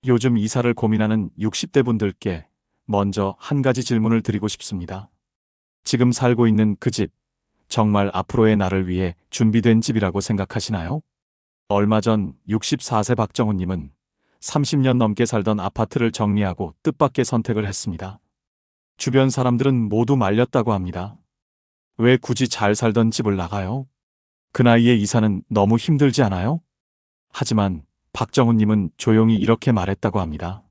요즘 이사를 고민하는 60대 분들께 먼저 한 가지 질문을 드리고 싶습니다. 지금 살고 있는 그 집, 정말 앞으로의 나를 위해 준비된 집이라고 생각하시나요? 얼마 전 64세 박정훈님은 30년 넘게 살던 아파트를 정리하고 뜻밖의 선택을 했습니다. 주변 사람들은 모두 말렸다고 합니다. 왜 굳이 잘 살던 집을 나가요? 그 나이에 이사는 너무 힘들지 않아요? 하지만 박정훈님은 조용히 이렇게 말했다고 합니다.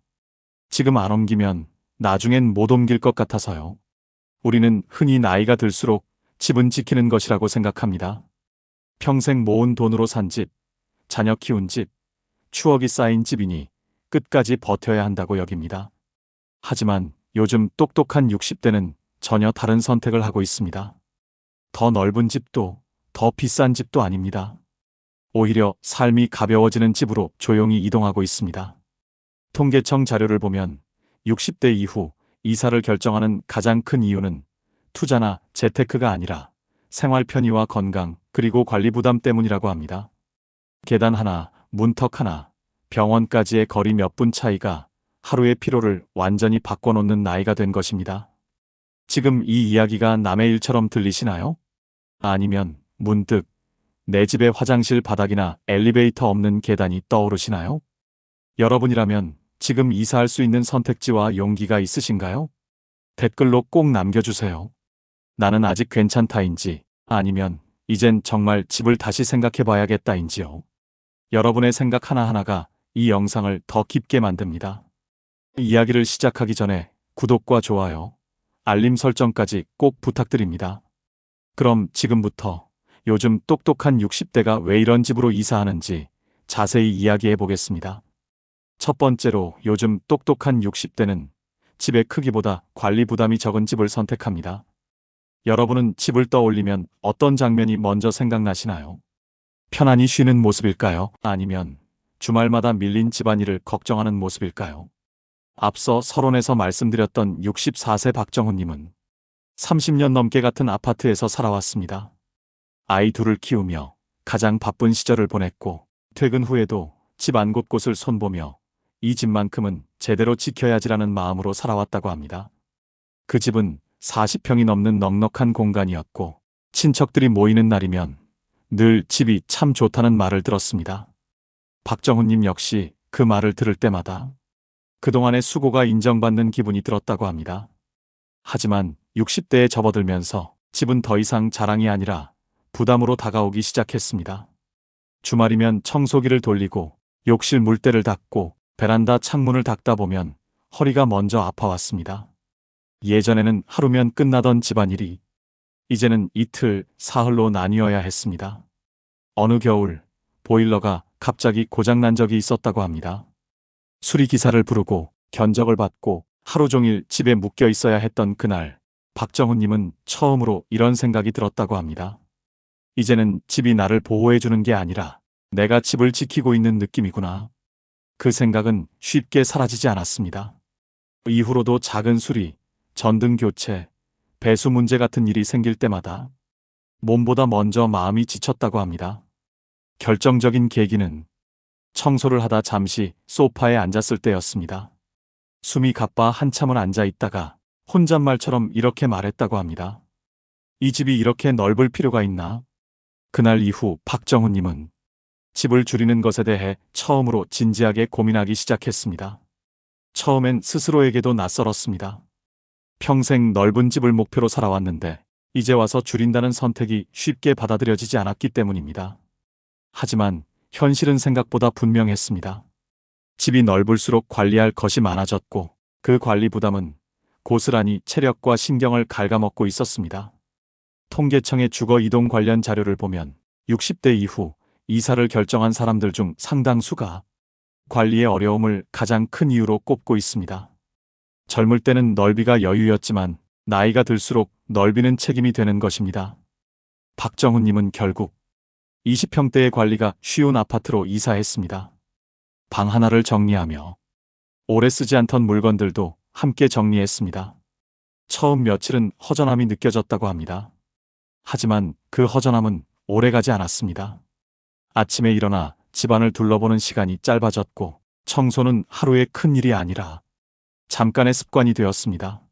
지금 안 옮기면 나중엔 못 옮길 것 같아서요. 우리는 흔히 나이가 들수록 집은 지키는 것이라고 생각합니다. 평생 모은 돈으로 산 집, 자녀 키운 집, 추억이 쌓인 집이니 끝까지 버텨야 한다고 여깁니다. 하지만 요즘 똑똑한 60대는 전혀 다른 선택을 하고 있습니다. 더 넓은 집도, 더 비싼 집도 아닙니다. 오히려 삶이 가벼워지는 집으로 조용히 이동하고 있습니다. 통계청 자료를 보면 60대 이후 이사를 결정하는 가장 큰 이유는 투자나 재테크가 아니라 생활 편의와 건강 그리고 관리 부담 때문이라고 합니다. 계단 하나, 문턱 하나, 병원까지의 거리 몇 분 차이가 하루의 피로를 완전히 바꿔놓는 나이가 된 것입니다. 지금 이 이야기가 남의 일처럼 들리시나요? 아니면 문득 내 집의 화장실 바닥이나 엘리베이터 없는 계단이 떠오르시나요? 여러분이라면 지금 이사할 수 있는 선택지와 용기가 있으신가요? 댓글로 꼭 남겨주세요. 나는 아직 괜찮다인지 아니면 이젠 정말 집을 다시 생각해봐야겠다인지요. 여러분의 생각 하나하나가 이 영상을 더 깊게 만듭니다. 이야기를 시작하기 전에 구독과 좋아요, 알림 설정까지 꼭 부탁드립니다. 그럼 지금부터 요즘 똑똑한 60대가 왜 이런 집으로 이사하는지 자세히 이야기해 보겠습니다. 첫 번째로 요즘 똑똑한 60대는 집의 크기보다 관리 부담이 적은 집을 선택합니다. 여러분은 집을 떠올리면 어떤 장면이 먼저 생각나시나요? 편안히 쉬는 모습일까요? 아니면 주말마다 밀린 집안일을 걱정하는 모습일까요? 앞서 서론에서 말씀드렸던 64세 박정훈님은 30년 넘게 같은 아파트에서 살아왔습니다. 아이 둘을 키우며 가장 바쁜 시절을 보냈고 퇴근 후에도 집 안 곳곳을 손보며 이 집만큼은 제대로 지켜야지라는 마음으로 살아왔다고 합니다. 그 집은 40평이 넘는 넉넉한 공간이었고 친척들이 모이는 날이면 늘 집이 참 좋다는 말을 들었습니다. 박정훈님 역시 그 말을 들을 때마다 그동안의 수고가 인정받는 기분이 들었다고 합니다. 하지만 60대에 접어들면서 집은 더 이상 자랑이 아니라 부담으로 다가오기 시작했습니다. 주말이면 청소기를 돌리고 욕실 물때를 닦고 베란다 창문을 닦다 보면 허리가 먼저 아파왔습니다. 예전에는 하루면 끝나던 집안일이 이제는 이틀, 사흘로 나뉘어야 했습니다. 어느 겨울 보일러가 갑자기 고장난 적이 있었다고 합니다. 수리기사를 부르고 견적을 받고 하루 종일 집에 묶여 있어야 했던 그날, 박정훈님은 처음으로 이런 생각이 들었다고 합니다. 이제는 집이 나를 보호해주는 게 아니라 내가 집을 지키고 있는 느낌이구나. 그 생각은 쉽게 사라지지 않았습니다. 이후로도 작은 수리, 전등 교체, 배수 문제 같은 일이 생길 때마다 몸보다 먼저 마음이 지쳤다고 합니다. 결정적인 계기는 청소를 하다 잠시 소파에 앉았을 때였습니다. 숨이 가빠 한참을 앉아 있다가 혼잣말처럼 이렇게 말했다고 합니다. 이 집이 이렇게 넓을 필요가 있나? 그날 이후 박정훈님은 집을 줄이는 것에 대해 처음으로 진지하게 고민하기 시작했습니다. 처음엔 스스로에게도 낯설었습니다. 평생 넓은 집을 목표로 살아왔는데 이제 와서 줄인다는 선택이 쉽게 받아들여지지 않았기 때문입니다. 하지만 현실은 생각보다 분명했습니다. 집이 넓을수록 관리할 것이 많아졌고 그 관리 부담은 고스란히 체력과 신경을 갉아먹고 있었습니다. 통계청의 주거 이동 관련 자료를 보면 60대 이후 이사를 결정한 사람들 중 상당수가 관리의 어려움을 가장 큰 이유로 꼽고 있습니다. 젊을 때는 넓이가 여유였지만 나이가 들수록 넓이는 책임이 되는 것입니다. 박정훈님은 결국 20평대의 관리가 쉬운 아파트로 이사했습니다. 방 하나를 정리하며 오래 쓰지 않던 물건들도 함께 정리했습니다. 처음 며칠은 허전함이 느껴졌다고 합니다. 하지만 그 허전함은 오래가지 않았습니다. 아침에 일어나 집안을 둘러보는 시간이 짧아졌고 청소는 하루의 큰 일이 아니라 잠깐의 습관이 되었습니다.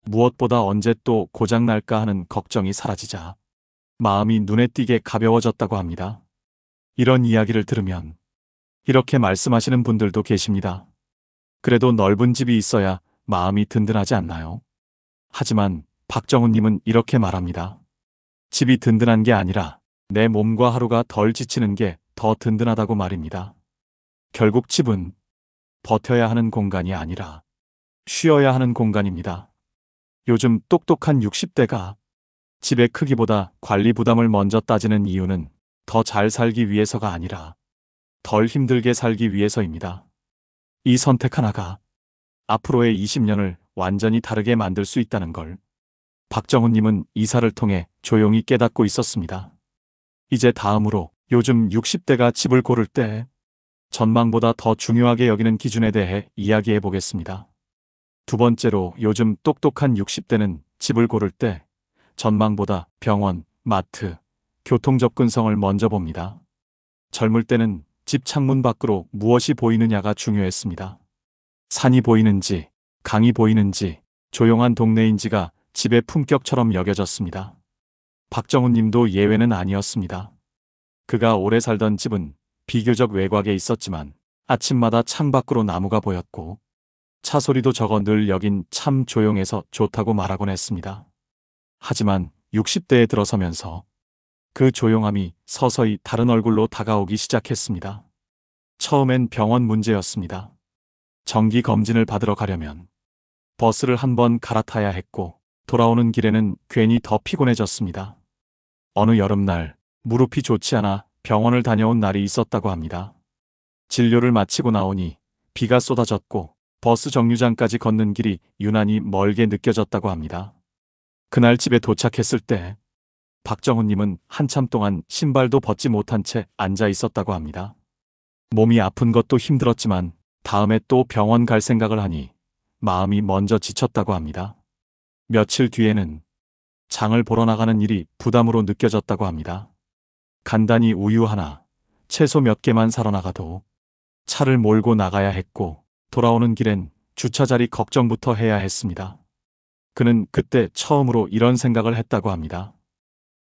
무엇보다 언제 또 고장날까 하는 걱정이 사라지자 마음이 눈에 띄게 가벼워졌다고 합니다. 이런 이야기를 들으면 이렇게 말씀하시는 분들도 계십니다. 그래도 넓은 집이 있어야 마음이 든든하지 않나요? 하지만 박정훈님은 이렇게 말합니다. 집이 든든한 게 아니라 내 몸과 하루가 덜 지치는 게 더 든든하다고 말입니다. 결국 집은 버텨야 하는 공간이 아니라 쉬어야 하는 공간입니다. 요즘 똑똑한 60대가 집의 크기보다 관리 부담을 먼저 따지는 이유는 더 잘 살기 위해서가 아니라 덜 힘들게 살기 위해서입니다. 이 선택 하나가 앞으로의 20년을 완전히 다르게 만들 수 있다는 걸 박정훈님은 이사를 통해 조용히 깨닫고 있었습니다. 이제 다음으로 요즘 60대가 집을 고를 때 전망보다 더 중요하게 여기는 기준에 대해 이야기해 보겠습니다. 두 번째로 요즘 똑똑한 60대는 집을 고를 때 전망보다 병원, 마트, 교통 접근성을 먼저 봅니다. 젊을 때는 집 창문 밖으로 무엇이 보이느냐가 중요했습니다. 산이 보이는지, 강이 보이는지, 조용한 동네인지가 집의 품격처럼 여겨졌습니다. 박정훈 님도 예외는 아니었습니다. 그가 오래 살던 집은 비교적 외곽에 있었지만 아침마다 창밖으로 나무가 보였고 차 소리도 적어 늘 여긴 참 조용해서 좋다고 말하곤 했습니다. 하지만 60대에 들어서면서 그 조용함이 서서히 다른 얼굴로 다가오기 시작했습니다. 처음엔 병원 문제였습니다. 정기 검진을 받으러 가려면 버스를 한 번 갈아타야 했고 돌아오는 길에는 괜히 더 피곤해졌습니다. 어느 여름날 무릎이 좋지 않아 병원을 다녀온 날이 있었다고 합니다. 진료를 마치고 나오니 비가 쏟아졌고 버스 정류장까지 걷는 길이 유난히 멀게 느껴졌다고 합니다. 그날 집에 도착했을 때 박정훈님은 한참 동안 신발도 벗지 못한 채 앉아 있었다고 합니다. 몸이 아픈 것도 힘들었지만 다음에 또 병원 갈 생각을 하니 마음이 먼저 지쳤다고 합니다. 며칠 뒤에는 장을 보러 나가는 일이 부담으로 느껴졌다고 합니다. 간단히 우유 하나, 채소 몇 개만 사러 나가도 차를 몰고 나가야 했고 돌아오는 길엔 주차 자리 걱정부터 해야 했습니다. 그는 그때 처음으로 이런 생각을 했다고 합니다.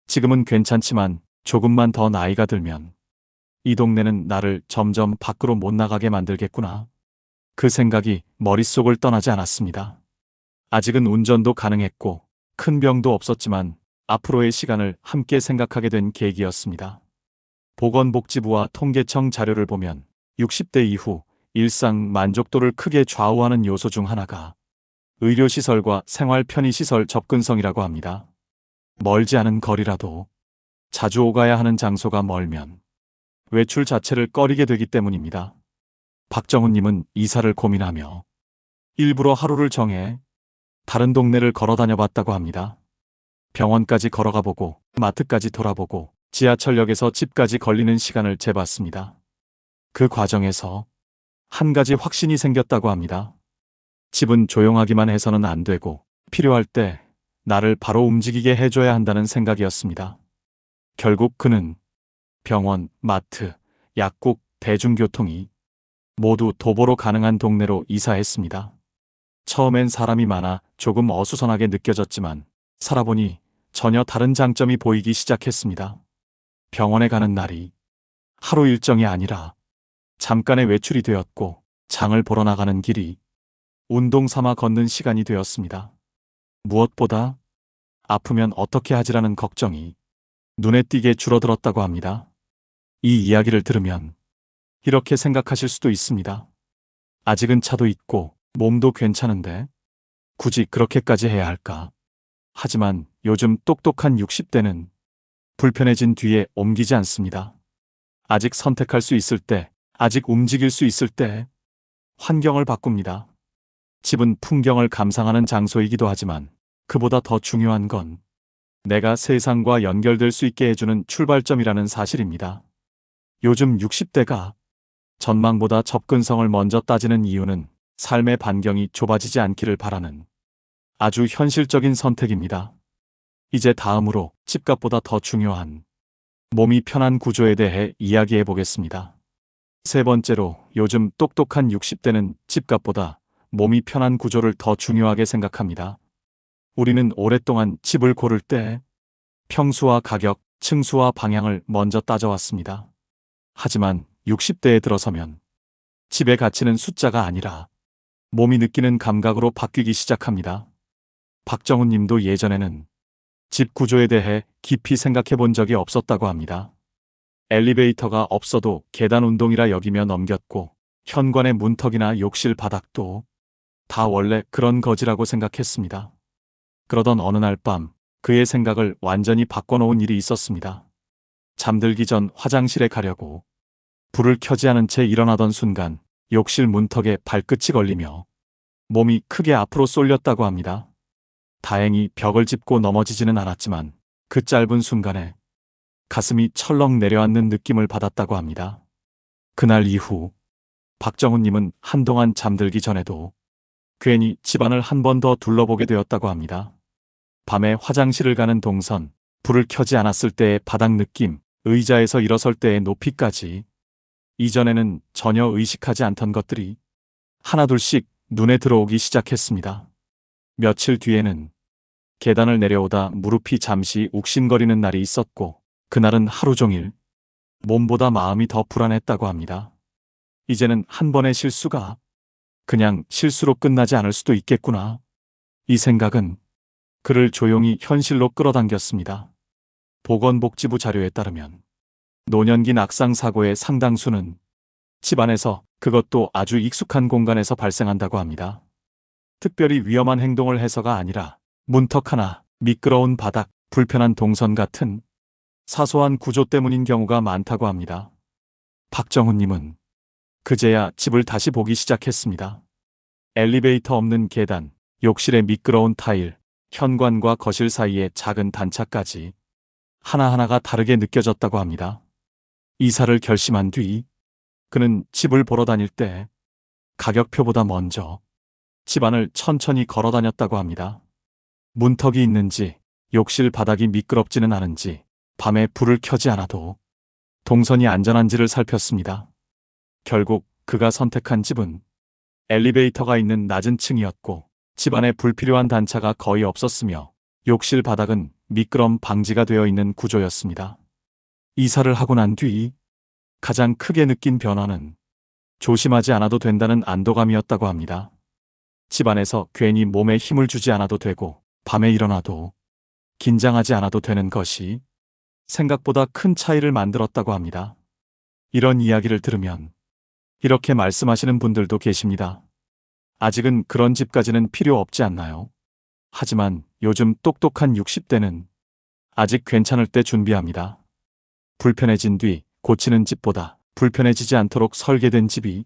지금은 괜찮지만 조금만 더 나이가 들면 이 동네는 나를 점점 밖으로 못 나가게 만들겠구나. 그 생각이 머릿속을 떠나지 않았습니다. 아직은 운전도 가능했고 큰 병도 없었지만 앞으로의 시간을 함께 생각하게 된 계기였습니다. 보건복지부와 통계청 자료를 보면 60대 이후 일상 만족도를 크게 좌우하는 요소 중 하나가 의료시설과 생활 편의시설 접근성이라고 합니다. 멀지 않은 거리라도 자주 오가야 하는 장소가 멀면 외출 자체를 꺼리게 되기 때문입니다. 박정훈님은 이사를 고민하며 일부러 하루를 정해 다른 동네를 걸어 다녀봤다고 합니다. 병원까지 걸어가 보고 마트까지 돌아보고 지하철역에서 집까지 걸리는 시간을 재봤습니다. 그 과정에서 한 가지 확신이 생겼다고 합니다. 집은 조용하기만 해서는 안 되고 필요할 때 나를 바로 움직이게 해줘야 한다는 생각이었습니다. 결국 그는 병원, 마트, 약국, 대중교통이 모두 도보로 가능한 동네로 이사했습니다. 처음엔 사람이 많아 조금 어수선하게 느껴졌지만 살아보니 전혀 다른 장점이 보이기 시작했습니다. 병원에 가는 날이 하루 일정이 아니라 잠깐의 외출이 되었고 장을 보러 나가는 길이 운동 삼아 걷는 시간이 되었습니다. 무엇보다 아프면 어떻게 하지라는 걱정이 눈에 띄게 줄어들었다고 합니다. 이 이야기를 들으면 이렇게 생각하실 수도 있습니다. 아직은 차도 있고 몸도 괜찮은데 굳이 그렇게까지 해야 할까? 하지만 요즘 똑똑한 60대는 불편해진 뒤에 옮기지 않습니다. 아직 선택할 수 있을 때, 아직 움직일 수 있을 때 환경을 바꿉니다. 집은 풍경을 감상하는 장소이기도 하지만 그보다 더 중요한 건 내가 세상과 연결될 수 있게 해주는 출발점이라는 사실입니다. 요즘 60대가 전망보다 접근성을 먼저 따지는 이유는 삶의 반경이 좁아지지 않기를 바라는 아주 현실적인 선택입니다. 이제 다음으로 집값보다 더 중요한 몸이 편한 구조에 대해 이야기해 보겠습니다. 세 번째로 요즘 똑똑한 60대는 집값보다 몸이 편한 구조를 더 중요하게 생각합니다. 우리는 오랫동안 집을 고를 때 평수와 가격, 층수와 방향을 먼저 따져왔습니다. 하지만 60대에 들어서면 집의 가치는 숫자가 아니라 몸이 느끼는 감각으로 바뀌기 시작합니다. 박정훈 님도 예전에는 집 구조에 대해 깊이 생각해 본 적이 없었다고 합니다. 엘리베이터가 없어도 계단 운동이라 여기며 넘겼고, 현관의 문턱이나 욕실 바닥도 다 원래 그런 거지라고 생각했습니다. 그러던 어느 날 밤 그의 생각을 완전히 바꿔놓은 일이 있었습니다. 잠들기 전 화장실에 가려고 불을 켜지 않은 채 일어나던 순간 욕실 문턱에 발끝이 걸리며 몸이 크게 앞으로 쏠렸다고 합니다. 다행히 벽을 짚고 넘어지지는 않았지만 그 짧은 순간에 가슴이 철렁 내려앉는 느낌을 받았다고 합니다. 그날 이후 박정훈 님은 한동안 잠들기 전에도 괜히 집안을 한 번 더 둘러보게 되었다고 합니다. 밤에 화장실을 가는 동선, 불을 켜지 않았을 때의 바닥 느낌, 의자에서 일어설 때의 높이까지 이전에는 전혀 의식하지 않던 것들이 하나둘씩 눈에 들어오기 시작했습니다. 며칠 뒤에는 계단을 내려오다 무릎이 잠시 욱신거리는 날이 있었고, 그날은 하루 종일 몸보다 마음이 더 불안했다고 합니다. 이제는 한 번의 실수가 그냥 실수로 끝나지 않을 수도 있겠구나. 이 생각은 그를 조용히 현실로 끌어당겼습니다. 보건복지부 자료에 따르면 노년기 낙상 사고의 상당수는 집안에서, 그것도 아주 익숙한 공간에서 발생한다고 합니다. 특별히 위험한 행동을 해서가 아니라 문턱 하나, 미끄러운 바닥, 불편한 동선 같은 사소한 구조 때문인 경우가 많다고 합니다. 박정훈 님은 그제야 집을 다시 보기 시작했습니다. 엘리베이터 없는 계단, 욕실의 미끄러운 타일, 현관과 거실 사이의 작은 단차까지 하나하나가 다르게 느껴졌다고 합니다. 이사를 결심한 뒤 그는 집을 보러 다닐 때 가격표보다 먼저 집안을 천천히 걸어 다녔다고 합니다. 문턱이 있는지, 욕실 바닥이 미끄럽지는 않은지, 밤에 불을 켜지 않아도 동선이 안전한지를 살폈습니다. 결국 그가 선택한 집은 엘리베이터가 있는 낮은 층이었고, 집안에 불필요한 단차가 거의 없었으며 욕실 바닥은 미끄럼 방지가 되어 있는 구조였습니다. 이사를 하고 난 뒤 가장 크게 느낀 변화는 조심하지 않아도 된다는 안도감이었다고 합니다. 집안에서 괜히 몸에 힘을 주지 않아도 되고, 밤에 일어나도 긴장하지 않아도 되는 것이 생각보다 큰 차이를 만들었다고 합니다. 이런 이야기를 들으면 이렇게 말씀하시는 분들도 계십니다. 아직은 그런 집까지는 필요 없지 않나요? 하지만 요즘 똑똑한 60대는 아직 괜찮을 때 준비합니다. 불편해진 뒤 고치는 집보다 불편해지지 않도록 설계된 집이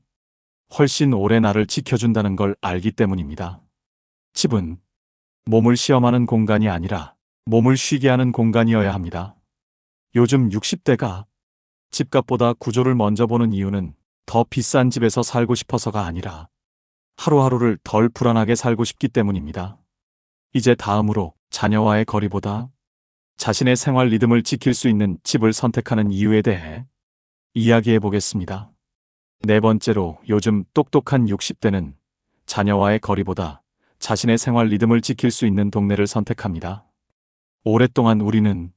훨씬 오래 나를 지켜준다는 걸 알기 때문입니다. 집은 몸을 시험하는 공간이 아니라 몸을 쉬게 하는 공간이어야 합니다. 요즘 60대가 집값보다 구조를 먼저 보는 이유는 더 비싼 집에서 살고 싶어서가 아니라 하루하루를 덜 불안하게 살고 싶기 때문입니다. 이제 다음으로 자녀와의 거리보다 자신의 생활 리듬을 지킬 수 있는 집을 선택하는 이유에 대해 이야기해 보겠습니다. 네 번째로 요즘 똑똑한 60대는 자녀와의 거리보다 자신의 생활 리듬을 지킬 수 있는 동네를 선택합니다. 오랫동안 우리는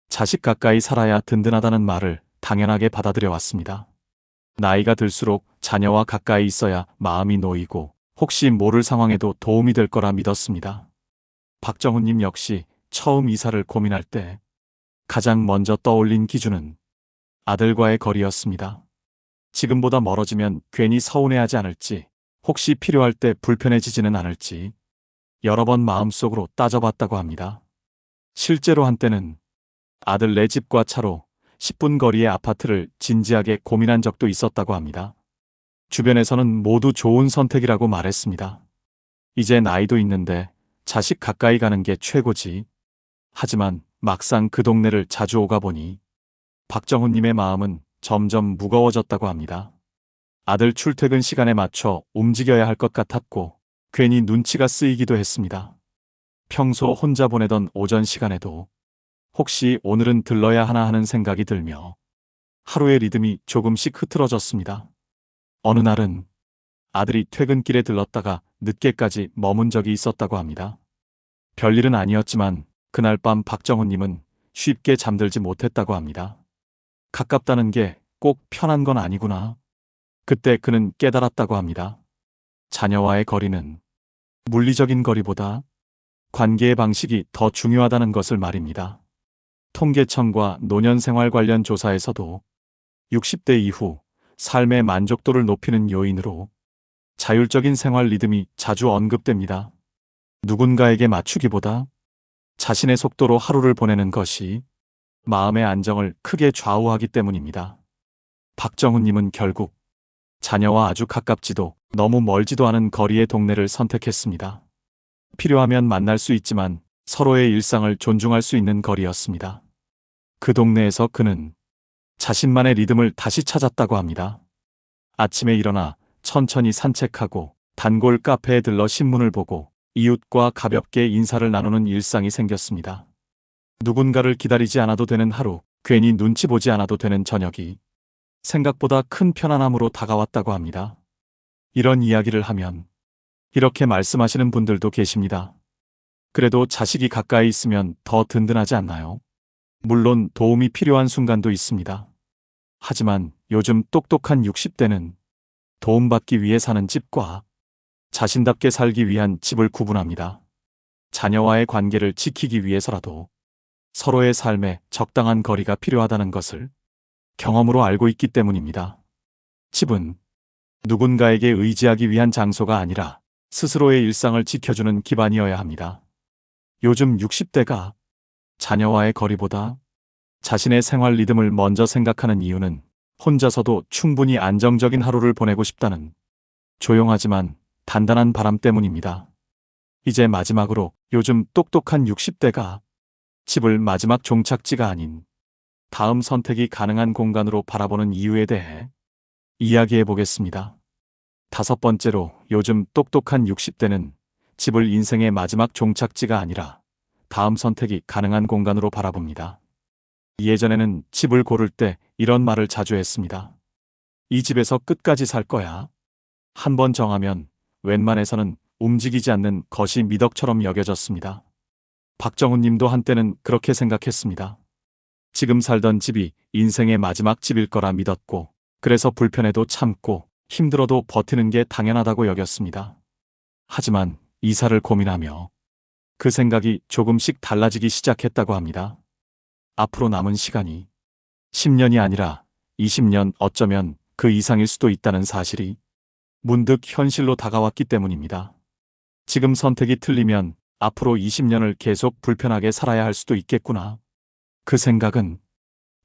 자식 가까이 살아야 든든하다는 말을 당연하게 받아들여 왔습니다. 나이가 들수록 자녀와 가까이 있어야 마음이 놓이고 혹시 모를 상황에도 도움이 될 거라 믿었습니다. 박정훈 님 역시 처음 이사를 고민할 때 가장 먼저 떠올린 기준은 아들과의 거리였습니다. 지금보다 멀어지면 괜히 서운해하지 않을지, 혹시 필요할 때 불편해지지는 않을지 여러 번 마음속으로 따져봤다고 합니다. 실제로 한때는 아들 내 집과 차로 10분 거리의 아파트를 진지하게 고민한 적도 있었다고 합니다. 주변에서는 모두 좋은 선택이라고 말했습니다. 이제 나이도 있는데 자식 가까이 가는 게 최고지. 하지만 막상 그 동네를 자주 오가 보니 박정훈 님의 마음은 점점 무거워졌다고 합니다. 아들 출퇴근 시간에 맞춰 움직여야 할 것 같았고 괜히 눈치가 쓰이기도 했습니다. 평소 혼자 보내던 오전 시간에도 혹시 오늘은 들러야 하나 하는 생각이 들며 하루의 리듬이 조금씩 흐트러졌습니다. 어느 날은 아들이 퇴근길에 들렀다가 늦게까지 머문 적이 있었다고 합니다. 별일은 아니었지만 그날 밤 박정훈님은 쉽게 잠들지 못했다고 합니다. 가깝다는 게 꼭 편한 건 아니구나. 그때 그는 깨달았다고 합니다. 자녀와의 거리는 물리적인 거리보다 관계의 방식이 더 중요하다는 것을 말입니다. 통계청과 노년생활 관련 조사에서도 60대 이후 삶의 만족도를 높이는 요인으로 자율적인 생활 리듬이 자주 언급됩니다. 누군가에게 맞추기보다 자신의 속도로 하루를 보내는 것이 마음의 안정을 크게 좌우하기 때문입니다. 박정훈님은 결국 자녀와 아주 가깝지도 너무 멀지도 않은 거리의 동네를 선택했습니다. 필요하면 만날 수 있지만 서로의 일상을 존중할 수 있는 거리였습니다. 그 동네에서 그는 자신만의 리듬을 다시 찾았다고 합니다. 아침에 일어나 천천히 산책하고 단골 카페에 들러 신문을 보고 이웃과 가볍게 인사를 나누는 일상이 생겼습니다. 누군가를 기다리지 않아도 되는 하루, 괜히 눈치 보지 않아도 되는 저녁이 생각보다 큰 편안함으로 다가왔다고 합니다. 이런 이야기를 하면 이렇게 말씀하시는 분들도 계십니다. 그래도 자식이 가까이 있으면 더 든든하지 않나요? 물론 도움이 필요한 순간도 있습니다. 하지만 요즘 똑똑한 60대는 도움받기 위해 사는 집과 자신답게 살기 위한 집을 구분합니다. 자녀와의 관계를 지키기 위해서라도 서로의 삶에 적당한 거리가 필요하다는 것을 경험으로 알고 있기 때문입니다. 집은 누군가에게 의지하기 위한 장소가 아니라 스스로의 일상을 지켜주는 기반이어야 합니다. 요즘 60대가 자녀와의 거리보다 자신의 생활 리듬을 먼저 생각하는 이유는 혼자서도 충분히 안정적인 하루를 보내고 싶다는 조용하지만 단단한 바람 때문입니다. 이제 마지막으로 요즘 똑똑한 60대가 집을 마지막 종착지가 아닌 다음 선택이 가능한 공간으로 바라보는 이유에 대해 이야기해 보겠습니다. 5번째로 요즘 똑똑한 60대는 집을 인생의 마지막 종착지가 아니라 다음 선택이 가능한 공간으로 바라봅니다. 예전에는 집을 고를 때 이런 말을 자주 했습니다. 이 집에서 끝까지 살 거야. 한 번 정하면 웬만해서는 움직이지 않는 것이 미덕처럼 여겨졌습니다. 박정훈 님도 한때는 그렇게 생각했습니다. 지금 살던 집이 인생의 마지막 집일 거라 믿었고, 그래서 불편해도 참고 힘들어도 버티는 게 당연하다고 여겼습니다. 하지만 이사를 고민하며 그 생각이 조금씩 달라지기 시작했다고 합니다. 앞으로 남은 시간이 10년이 아니라 20년, 어쩌면 그 이상일 수도 있다는 사실이 문득 현실로 다가왔기 때문입니다. 지금 선택이 틀리면 앞으로 20년을 계속 불편하게 살아야 할 수도 있겠구나. 그 생각은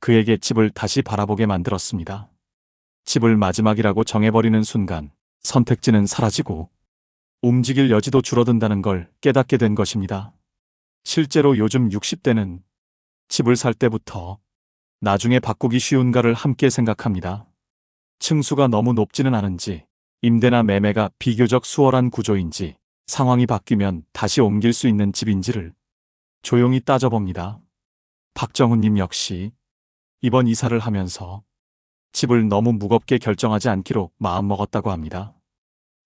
그에게 집을 다시 바라보게 만들었습니다. 집을 마지막이라고 정해버리는 순간 선택지는 사라지고 움직일 여지도 줄어든다는 걸 깨닫게 된 것입니다. 실제로 요즘 60대는 집을 살 때부터 나중에 바꾸기 쉬운가를 함께 생각합니다. 층수가 너무 높지는 않은지, 임대나 매매가 비교적 수월한 구조인지, 상황이 바뀌면 다시 옮길 수 있는 집인지를 조용히 따져봅니다. 박정훈님 역시 이번 이사를 하면서 집을 너무 무겁게 결정하지 않기로 마음먹었다고 합니다.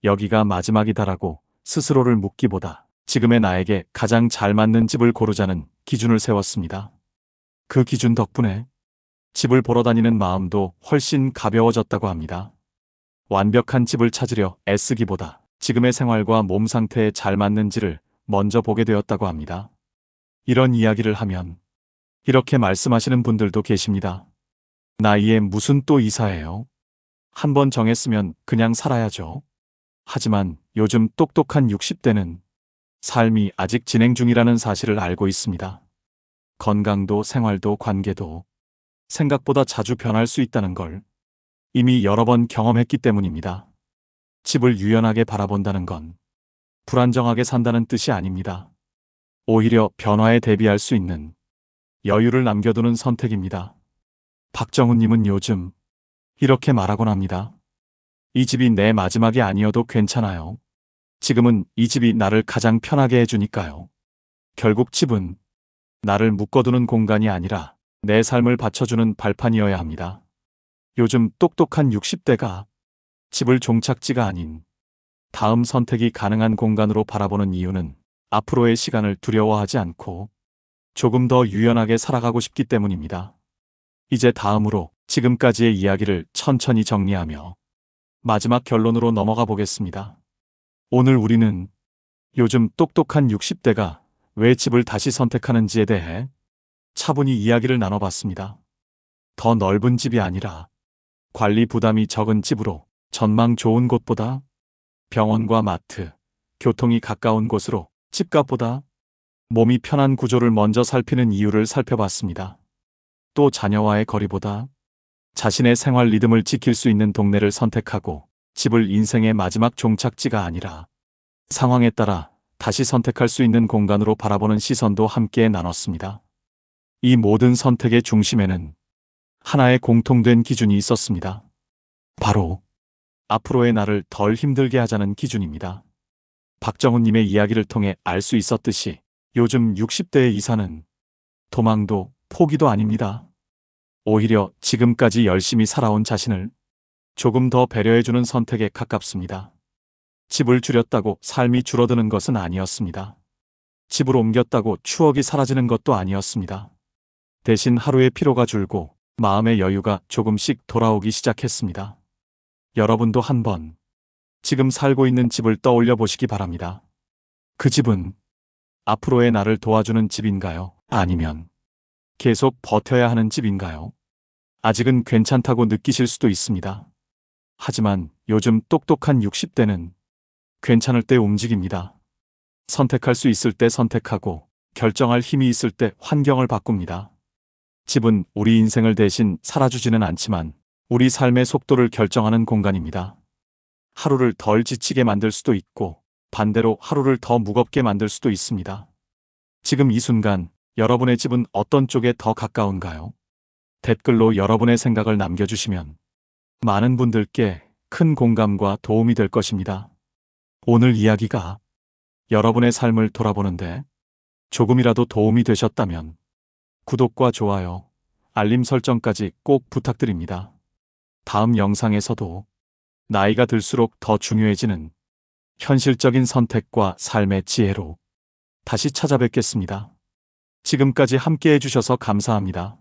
여기가 마지막이다라고 스스로를 묻기보다 지금의 나에게 가장 잘 맞는 집을 고르자는 기준을 세웠습니다. 그 기준 덕분에 집을 보러 다니는 마음도 훨씬 가벼워졌다고 합니다. 완벽한 집을 찾으려 애쓰기보다 지금의 생활과 몸 상태에 잘 맞는지를 먼저 보게 되었다고 합니다. 이런 이야기를 하면 이렇게 말씀하시는 분들도 계십니다. 나이에 무슨 또 이사예요? 한번 정했으면 그냥 살아야죠. 하지만 요즘 똑똑한 60대는 삶이 아직 진행 중이라는 사실을 알고 있습니다. 건강도 생활도 관계도 생각보다 자주 변할 수 있다는 걸 이미 여러 번 경험했기 때문입니다. 집을 유연하게 바라본다는 건 불안정하게 산다는 뜻이 아닙니다. 오히려 변화에 대비할 수 있는 여유를 남겨두는 선택입니다. 박정훈님은 요즘 이렇게 말하곤 합니다. 이 집이 내 마지막이 아니어도 괜찮아요. 지금은 이 집이 나를 가장 편하게 해주니까요. 결국 집은 나를 묶어두는 공간이 아니라 내 삶을 받쳐주는 발판이어야 합니다. 요즘 똑똑한 60대가 집을 종착지가 아닌 다음 선택이 가능한 공간으로 바라보는 이유는 앞으로의 시간을 두려워하지 않고 조금 더 유연하게 살아가고 싶기 때문입니다. 이제 다음으로 지금까지의 이야기를 천천히 정리하며 마지막 결론으로 넘어가 보겠습니다. 오늘 우리는 요즘 똑똑한 60대가 왜 집을 다시 선택하는지에 대해 차분히 이야기를 나눠봤습니다. 더 넓은 집이 아니라 관리 부담이 적은 집으로, 전망 좋은 곳보다, 병원과 마트, 교통이 가까운 곳으로, 집값보다 몸이 편한 구조를 먼저 살피는 이유를 살펴봤습니다. 또 자녀와의 거리보다 자신의 생활 리듬을 지킬 수 있는 동네를 선택하고 집을 인생의 마지막 종착지가 아니라 상황에 따라 다시 선택할 수 있는 공간으로 바라보는 시선도 함께 나눴습니다. 이 모든 선택의 중심에는 하나의 공통된 기준이 있었습니다. 바로 앞으로의 나를 덜 힘들게 하자는 기준입니다. 박정훈님의 이야기를 통해 알 수 있었듯이 요즘 60대의 이사는 도망도 포기도 아닙니다. 오히려 지금까지 열심히 살아온 자신을 조금 더 배려해주는 선택에 가깝습니다. 집을 줄였다고 삶이 줄어드는 것은 아니었습니다. 집을 옮겼다고 추억이 사라지는 것도 아니었습니다. 대신 하루의 피로가 줄고 마음의 여유가 조금씩 돌아오기 시작했습니다. 여러분도 한번 지금 살고 있는 집을 떠올려 보시기 바랍니다. 그 집은 앞으로의 나를 도와주는 집인가요? 아니면 계속 버텨야 하는 집인가요? 아직은 괜찮다고 느끼실 수도 있습니다. 하지만 요즘 똑똑한 60대는 괜찮을 때 움직입니다. 선택할 수 있을 때 선택하고 결정할 힘이 있을 때 환경을 바꿉니다. 집은 우리 인생을 대신 살아주지는 않지만 우리 삶의 속도를 결정하는 공간입니다. 하루를 덜 지치게 만들 수도 있고 반대로 하루를 더 무겁게 만들 수도 있습니다. 지금 이 순간 여러분의 집은 어떤 쪽에 더 가까운가요? 댓글로 여러분의 생각을 남겨주시면 많은 분들께 큰 공감과 도움이 될 것입니다. 오늘 이야기가 여러분의 삶을 돌아보는데 조금이라도 도움이 되셨다면 구독과 좋아요, 알림 설정까지 꼭 부탁드립니다. 다음 영상에서도 나이가 들수록 더 중요해지는 현실적인 선택과 삶의 지혜로 다시 찾아뵙겠습니다. 지금까지 함께 해주셔서 감사합니다.